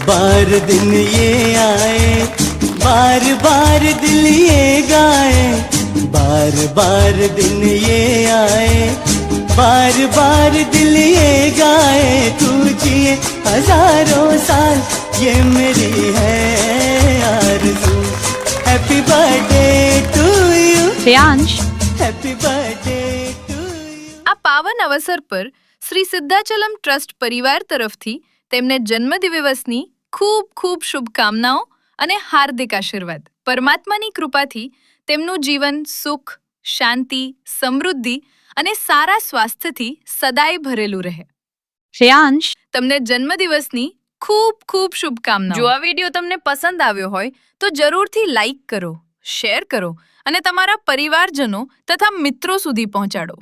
बार दिन ये आए, बार बार दिल ये गाए, बार बार दिन ये आए, बार बार दिल ये गाए, तू जिए हजारों साल ये मेरी है आरज़ू। Happy birthday to you Shreyansh, happy birthday to you. આ પાવન અવસર પર શ્રી સિદ્ધાચલમ ટ્રસ્ટ પરિવાર તરફથી તેમને જન્મદિવસની ખૂબ ખૂબ શુભકામનાઓ અને હાર્દિક આશીર્વાદ। પરમાત્માની કૃપાથી તેમનું જીવન સુખ, શાંતિ, સમૃદ્ધિ અને સારા સ્વાસ્થ્યથી સદાય ભરેલું રહે। શ્રેયાંશ, તમને જન્મદિવસની ખૂબ ખૂબ શુભકામનાઓ। જો આ વિડીયો તમને પસંદ આવ્યો હોય તો જરૂરથી લાઈક કરો, શેર કરો અને તમારા પરિવારજનો તથા મિત્રો સુધી પહોંચાડો।